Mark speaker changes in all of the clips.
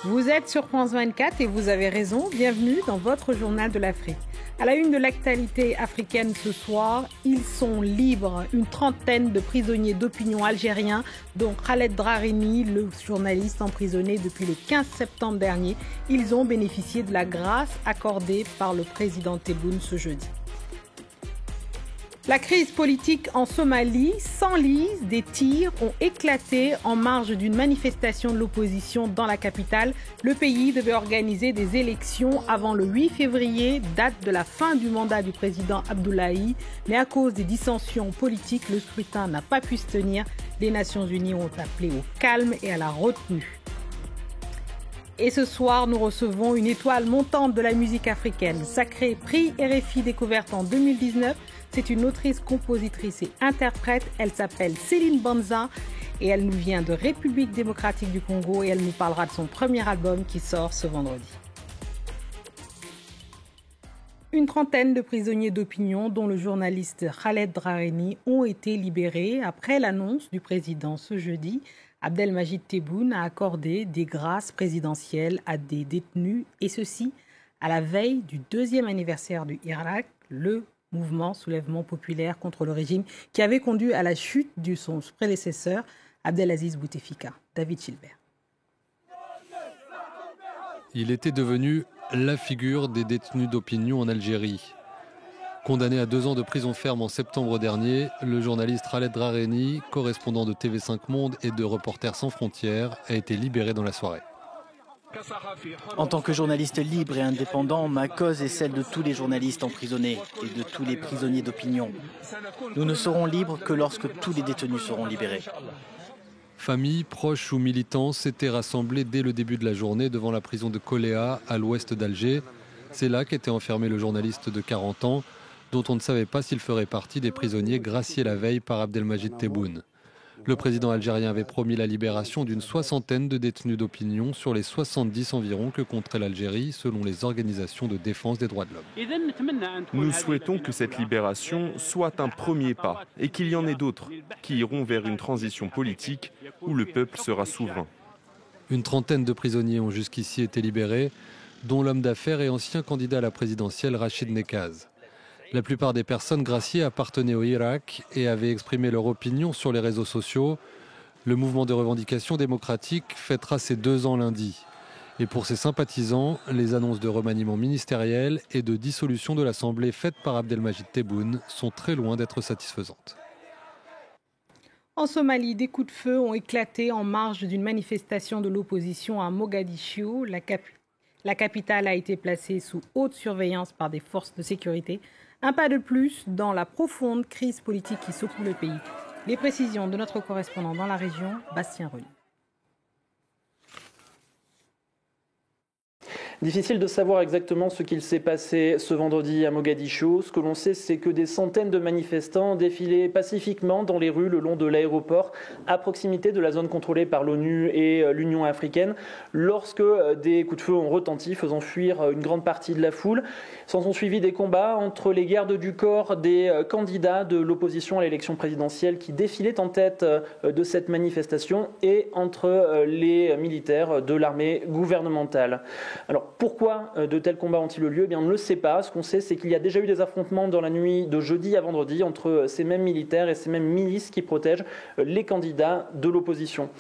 Speaker 1: Vous êtes sur France 24 et vous avez raison. Bienvenue dans votre journal de l'Afrique. À la une de l'actualité africaine ce soir, ils sont libres. Une trentaine de prisonniers d'opinion algériens, dont Khaled Drareni, le journaliste emprisonné depuis le 15 septembre dernier. Ils ont bénéficié de la grâce accordée par le président Tebboune ce jeudi. La crise politique en Somalie s'enlise, des tirs ont éclaté en marge d'une manifestation de l'opposition dans la capitale. Le pays devait organiser des élections avant le 8 février, date de la fin du mandat du président Abdoulaye. Mais à cause des dissensions politiques, le scrutin n'a pas pu se tenir. Les Nations Unies ont appelé au calme et à la retenue. Et ce soir, nous recevons une étoile montante de la musique africaine. Sacrée prix RFI découverte en 2019. C'est une autrice, compositrice et interprète. Elle s'appelle Céline Banza et elle nous vient de République démocratique du Congo et elle nous parlera de son premier album qui sort ce vendredi. Une trentaine de prisonniers d'opinion, dont le journaliste Khaled Drareni, ont été libérés après l'annonce du président ce jeudi. Abdelmajid Tebboune a accordé des grâces présidentielles à des détenus, et ceci à la veille du deuxième anniversaire du Hirak, le mouvement soulèvement populaire contre le régime qui avait conduit à la chute de son prédécesseur, Abdelaziz Bouteflika. David Chilbert.
Speaker 2: Il était devenu la figure des détenus d'opinion en Algérie. Condamné à 2 ans de prison ferme en septembre dernier, le journaliste Khaled Drareni, correspondant de TV5 Monde et de Reporters sans frontières, a été libéré dans la soirée.
Speaker 3: En tant que journaliste libre et indépendant, ma cause est celle de tous les journalistes emprisonnés et de tous les prisonniers d'opinion. Nous ne serons libres que lorsque tous les détenus seront libérés.
Speaker 2: Familles, proches ou militants s'étaient rassemblés dès le début de la journée devant la prison de Koléa, à l'ouest d'Alger. C'est là qu'était enfermé le journaliste de 40 ans, dont on ne savait pas s'il ferait partie des prisonniers graciés la veille par Abdelmajid Tebboune. Le président algérien avait promis la libération d'une 60aine de détenus d'opinion sur les 70 environ que compterait l'Algérie, selon les organisations de défense des droits de l'homme.
Speaker 4: Nous souhaitons que cette libération soit un premier pas et qu'il y en ait d'autres qui iront vers une transition politique où le peuple sera souverain.
Speaker 2: Une trentaine de prisonniers ont jusqu'ici été libérés, dont l'homme d'affaires et ancien candidat à la présidentielle Rachid Nekaz. La plupart des personnes graciées appartenaient au Hirak et avaient exprimé leur opinion sur les réseaux sociaux. Le mouvement de revendication démocratique fêtera ses 2 ans lundi. Et pour ses sympathisants, les annonces de remaniement ministériel et de dissolution de l'Assemblée faites par Abdelmajid Tebboune sont très loin d'être satisfaisantes.
Speaker 1: En Somalie, des coups de feu ont éclaté en marge d'une manifestation de l'opposition à Mogadiscio. La capitale a été placée sous haute surveillance par des forces de sécurité. Un pas de plus dans la profonde crise politique qui secoue le pays. Les précisions de notre correspondant dans la région, Bastien Renu.
Speaker 5: Difficile de savoir exactement ce qu'il s'est passé ce vendredi à Mogadiscio. Ce que l'on sait, c'est que des centaines de manifestants défilaient pacifiquement dans les rues le long de l'aéroport, à proximité de la zone contrôlée par l'ONU et l'Union africaine, lorsque des coups de feu ont retenti, faisant fuir une grande partie de la foule. S'en sont suivis des combats entre les gardes du corps des candidats de l'opposition à l'élection présidentielle qui défilaient en tête de cette manifestation et entre les militaires de l'armée gouvernementale. Alors, pourquoi de tels combats ont-ils eu lieu ? Eh bien, on ne le sait pas. Ce qu'on sait, c'est qu'il y a déjà eu des affrontements dans la nuit de jeudi à vendredi entre ces mêmes militaires et ces mêmes milices qui protègent les candidats de l'opposition.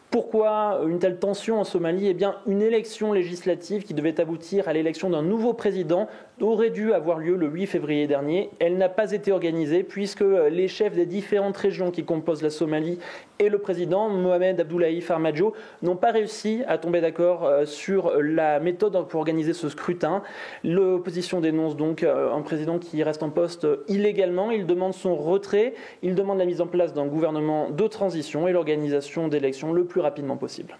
Speaker 5: Pourquoi une telle tension en Somalie ? Eh bien, une élection législative qui devait aboutir à l'élection d'un nouveau président aurait dû avoir lieu le 8 février dernier. Elle n'a pas été organisée puisque les chefs des différentes régions qui composent la Somalie et le président, Mohamed Abdullahi Farmajo, n'ont pas réussi à tomber d'accord sur la méthode pour organiser ce scrutin. L'opposition dénonce donc un président qui reste en poste illégalement. Il demande son retrait. Il demande la mise en place d'un gouvernement de transition et l'organisation d'élections le plus rapidement possible.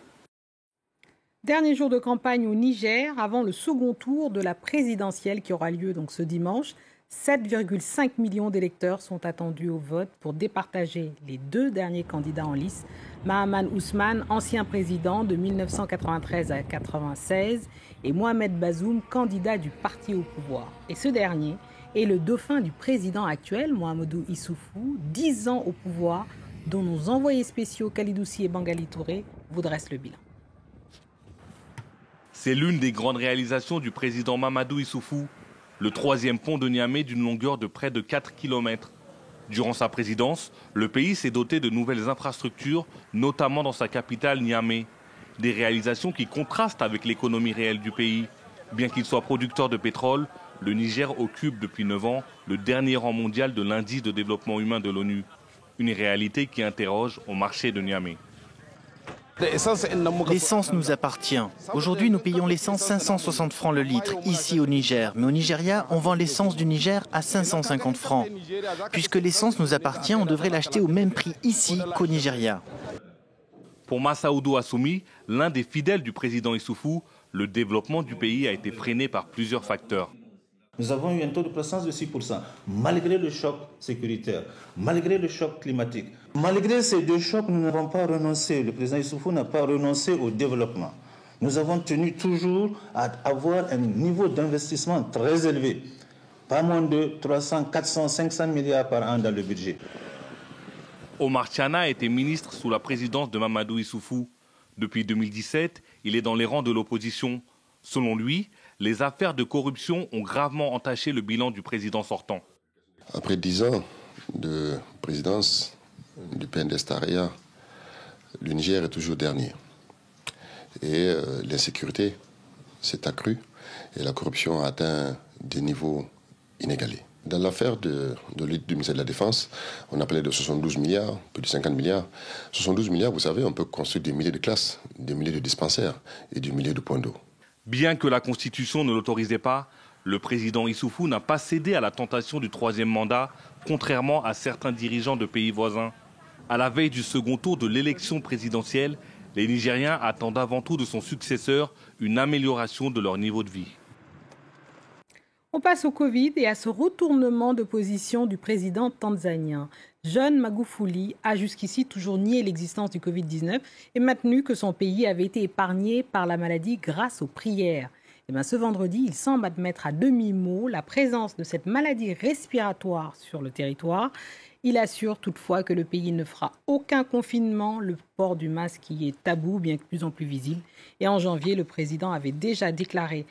Speaker 1: Dernier jour de campagne au Niger avant le second tour de la présidentielle qui aura lieu donc ce dimanche. 7,5 millions d'électeurs sont attendus au vote pour départager les 2 derniers candidats en lice. Mahaman Ousmane, ancien président de 1993 à 1996, et Mohamed Bazoum, candidat du parti au pouvoir. Et ce dernier est le dauphin du président actuel, Mahamadou Issoufou, 10 ans au pouvoir, dont nos envoyés spéciaux Khalid Houssi et Bangali Touré vous dressent le bilan.
Speaker 6: C'est l'une des grandes réalisations du président Mamadou Issoufou, le 3e pont de Niamey d'une longueur de près de 4 km. Durant sa présidence, le pays s'est doté de nouvelles infrastructures, notamment dans sa capitale Niamey. Des réalisations qui contrastent avec l'économie réelle du pays. Bien qu'il soit producteur de pétrole, le Niger occupe depuis 9 ans le dernier rang mondial de l'indice de développement humain de l'ONU. Une réalité qui interroge au marché de Niamey.
Speaker 3: L'essence nous appartient. Aujourd'hui, nous payons l'essence 560 francs le litre, ici au Niger. Mais au Nigeria, on vend l'essence du Niger à 550 francs. Puisque l'essence nous appartient, on devrait l'acheter au même prix ici qu'au Nigeria.
Speaker 6: Pour Massaoudou Assoumi, l'un des fidèles du président Issoufou, le développement du pays a été freiné par plusieurs facteurs.
Speaker 7: Nous avons eu un taux de croissance de 6%, malgré le choc sécuritaire, malgré le choc climatique. Malgré ces deux chocs, nous n'avons pas renoncé. Le président Issoufou n'a pas renoncé au développement. Nous avons tenu toujours à avoir un niveau d'investissement très élevé. Pas moins de 300, 400, 500 milliards par an dans le budget.
Speaker 6: Omar Tchana était ministre sous la présidence de Mamadou Issoufou. Depuis 2017, il est dans les rangs de l'opposition. Selon lui, les affaires de corruption ont gravement entaché le bilan du président sortant.
Speaker 8: Après 10 ans de présidence du PNDS Taraya, le Niger est toujours dernier. Et l'insécurité s'est accrue et la corruption a atteint des niveaux inégalés. Dans l'affaire de l'aide du ministère de la Défense, on a parlé de 72 milliards, plus de 50 milliards. 72 milliards, vous savez, on peut construire des milliers de classes, des milliers de dispensaires et des milliers de points d'eau.
Speaker 6: Bien que la Constitution ne l'autorisait pas, le président Issoufou n'a pas cédé à la tentation du 3e mandat, contrairement à certains dirigeants de pays voisins. À la veille du second tour de l'élection présidentielle, les Nigériens attendent avant tout de son successeur une amélioration de leur niveau de vie.
Speaker 1: On passe au Covid et à ce retournement de position du président tanzanien. John Magufuli a jusqu'ici toujours nié l'existence du Covid-19 et maintenu que son pays avait été épargné par la maladie grâce aux prières. Et ce vendredi, il semble admettre à demi-mot la présence de cette maladie respiratoire sur le territoire. Il assure toutefois que le pays ne fera aucun confinement, le port du masque qui est tabou, bien que de plus en plus visible. Et en janvier, le président avait déjà déclaré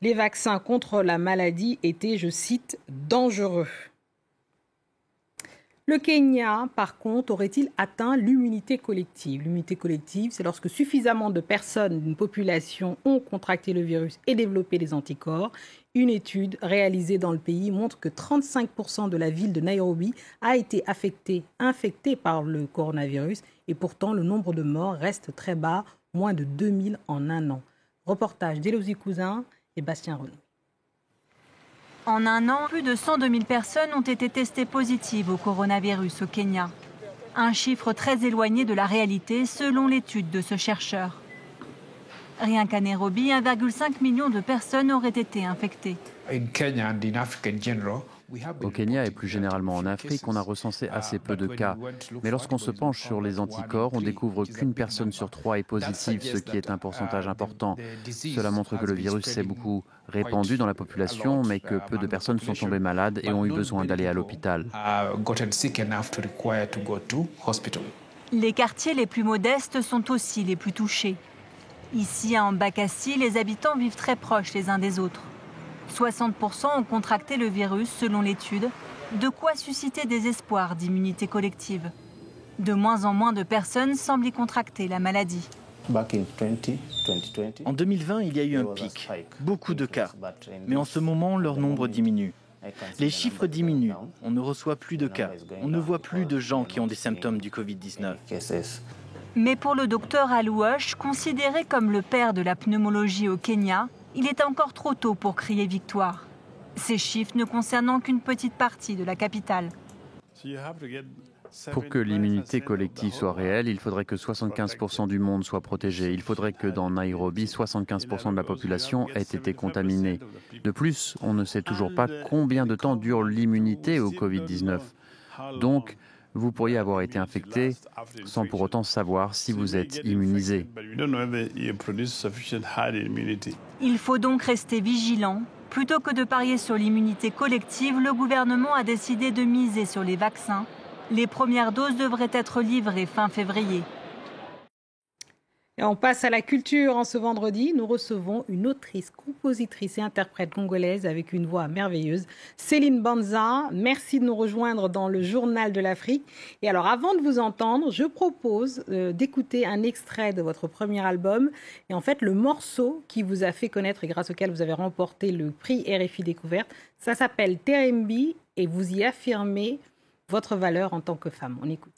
Speaker 1: les vaccins contre la maladie étaient, je cite, dangereux. Le Kenya, par contre, aurait-il atteint l'immunité collective? L'immunité collective, c'est lorsque suffisamment de personnes d'une population ont contracté le virus et développé des anticorps. Une étude réalisée dans le pays montre que 35% de la ville de Nairobi a été infectée par le coronavirus et pourtant le nombre de morts reste très bas, moins de 2000 en un an. Reportage d'Élodie Cousin et Bastien Renaud.
Speaker 9: En un an, plus de 102 000 personnes ont été testées positives au coronavirus au Kenya. Un chiffre très éloigné de la réalité selon l'étude de ce chercheur. Rien qu'à Nairobi, 1,5 million de personnes auraient été infectées.
Speaker 10: Au Kenya et plus généralement en Afrique, on a recensé assez peu de cas. Mais lorsqu'on se penche sur les anticorps, on découvre qu'une personne sur 3 est positive, ce qui est un pourcentage important. Cela montre que le virus s'est beaucoup répandu dans la population, mais que peu de personnes sont tombées malades et ont eu besoin d'aller à l'hôpital.
Speaker 9: Les quartiers les plus modestes sont aussi les plus touchés. Ici, à Mbakassi, les habitants vivent très proches les uns des autres. 60% ont contracté le virus selon l'étude, de quoi susciter des espoirs d'immunité collective. De moins en moins de personnes semblent y contracter la maladie.
Speaker 3: En 2020, il y a eu un pic, beaucoup de cas, mais en ce moment, leur nombre diminue. Les chiffres diminuent, on ne reçoit plus de cas, on ne voit plus de gens qui ont des symptômes du Covid-19.
Speaker 9: Mais pour le docteur Alouoche, considéré comme le père de la pneumologie au Kenya, il est encore trop tôt pour crier victoire. Ces chiffres ne concernant qu'une petite partie de la capitale.
Speaker 10: Pour que l'immunité collective soit réelle, il faudrait que 75% du monde soit protégé. Il faudrait que dans Nairobi, 75% de la population ait été contaminée. De plus, on ne sait toujours pas combien de temps dure l'immunité au Covid-19. Donc, vous pourriez avoir été infecté sans pour autant savoir si vous êtes immunisé.
Speaker 9: Il faut donc rester vigilant. Plutôt que de parier sur l'immunité collective, le gouvernement a décidé de miser sur les vaccins. Les premières doses devraient être livrées fin février.
Speaker 1: Et on passe à la culture. En ce vendredi, nous recevons une autrice, compositrice et interprète congolaise avec une voix merveilleuse, Céline Banza. Merci de nous rejoindre dans le Journal de l'Afrique. Et alors, avant de vous entendre, je propose d'écouter un extrait de votre premier album. Et en fait, le morceau qui vous a fait connaître et grâce auquel vous avez remporté le prix RFI Découverte, ça s'appelle Terembi et vous y affirmez votre valeur en tant que femme. On écoute.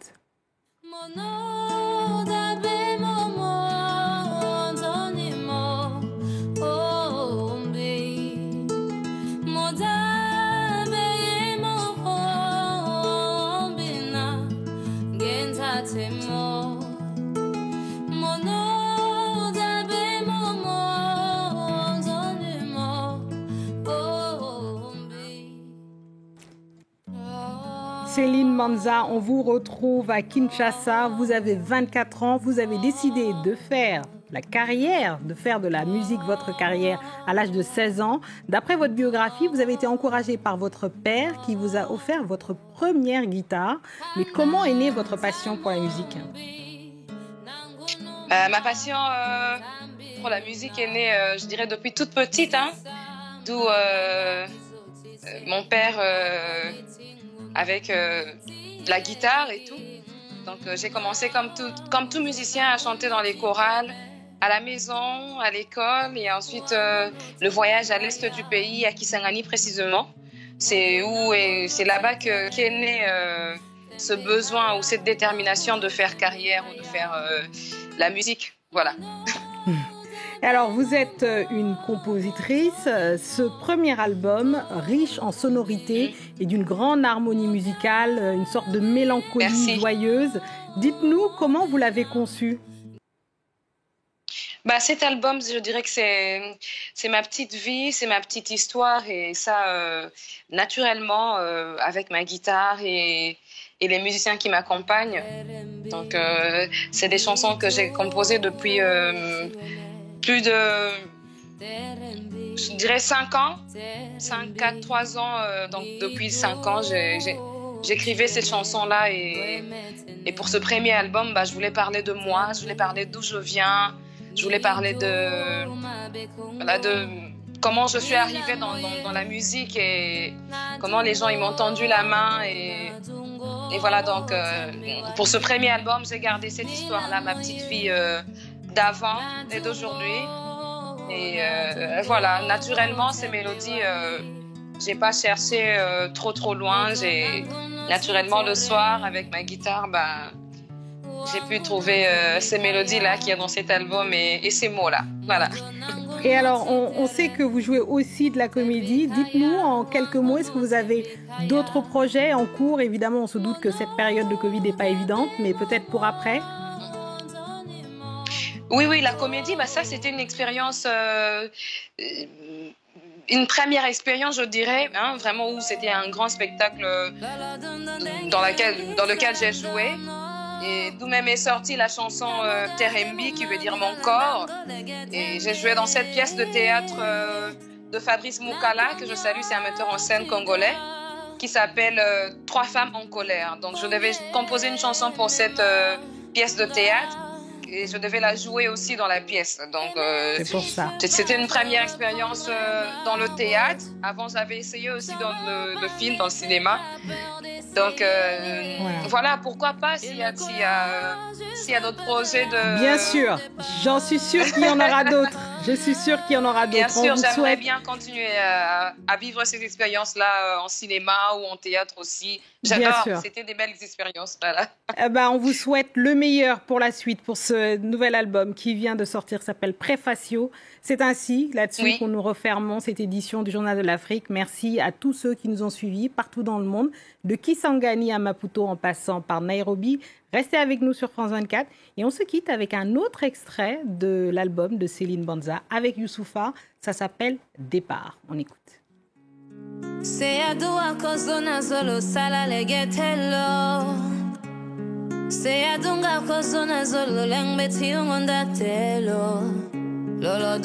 Speaker 1: Céline Banza, on vous retrouve à Kinshasa. Vous avez 24 ans. Vous avez décidé de faire la carrière, de faire de la musique votre carrière à l'âge de 16 ans. D'après votre biographie, vous avez été encouragé par votre père qui vous a offert votre première guitare. Mais comment est née votre passion pour la musique ?
Speaker 11: Ma passion pour la musique est née, je dirais, depuis toute petite. D'où mon père... avec la guitare et tout. Donc j'ai commencé comme tout musicien à chanter dans les chorales, à la maison, à l'école et ensuite le voyage à l'est du pays, à Kisangani précisément. C'est là-bas qu'est né ce besoin ou cette détermination de faire carrière ou de faire la musique. Voilà.
Speaker 1: Alors, vous êtes une compositrice. Ce premier album, riche en sonorités et d'une grande harmonie musicale, une sorte de mélancolie joyeuse. Dites-nous comment vous l'avez conçu.
Speaker 11: Cet album, je dirais que c'est ma petite vie, c'est ma petite histoire et ça, naturellement, avec ma guitare et les musiciens qui m'accompagnent. Donc, c'est des chansons que j'ai composées depuis... plus de, je dirais 5 ans, 3 ans, donc depuis 5 ans, j'écrivais ces chansons-là et pour ce premier album, je voulais parler de moi, je voulais parler d'où je viens, je voulais parler de comment je suis arrivée dans la musique et comment les gens ils m'ont tendu la main et voilà, donc pour ce premier album, j'ai gardé cette histoire-là, ma petite vie d'avant et d'aujourd'hui et voilà, naturellement ces mélodies j'ai pas cherché trop loin, naturellement le soir avec ma guitare j'ai pu trouver ces mélodies là qui est dans cet album et ces mots là, voilà.
Speaker 1: Et alors on sait que vous jouez aussi de la comédie. Dites-nous en quelques mots, est-ce que vous avez d'autres projets en cours? Évidemment on se doute que cette période de Covid n'est pas évidente, mais peut-être pour après.
Speaker 11: Oui, la comédie, ça c'était une expérience, une première expérience, je dirais, vraiment où c'était un grand spectacle dans lequel j'ai joué. Et d'où même est sortie la chanson Terembi, qui veut dire mon corps. Et j'ai joué dans cette pièce de théâtre de Fabrice Moukala, que je salue, c'est un metteur en scène congolais, qui s'appelle Trois femmes en colère. Donc je devais composer une chanson pour cette pièce de théâtre. Et je devais la jouer aussi dans la pièce. Donc,
Speaker 1: c'est pour ça.
Speaker 11: C'était une première expérience dans le théâtre. Avant, j'avais essayé aussi dans le film, dans le cinéma. Donc, voilà, pourquoi pas s'il y a d'autres projets de...
Speaker 1: Bien sûr, j'en suis sûre qu'il y en aura d'autres. Je suis sûre qu'il y en aura d'autres.
Speaker 11: Bien sûr, j'aimerais bien continuer à vivre ces expériences-là en cinéma ou en théâtre aussi. J'adore, c'était des belles expériences. Voilà.
Speaker 1: On vous souhaite le meilleur pour la suite, pour ce nouvel album qui vient de sortir, s'appelle Préfacio. C'est ainsi, là-dessus, qu'on nous refermons cette édition du Journal de l'Afrique. Merci à tous ceux qui nous ont suivis partout dans le monde, de Kisangani à Maputo en passant par Nairobi. Restez avec nous sur France 24 et on se quitte avec un autre extrait de l'album de Céline Banza avec Youssoupha. Ça s'appelle Départ. On écoute.
Speaker 12: Lolo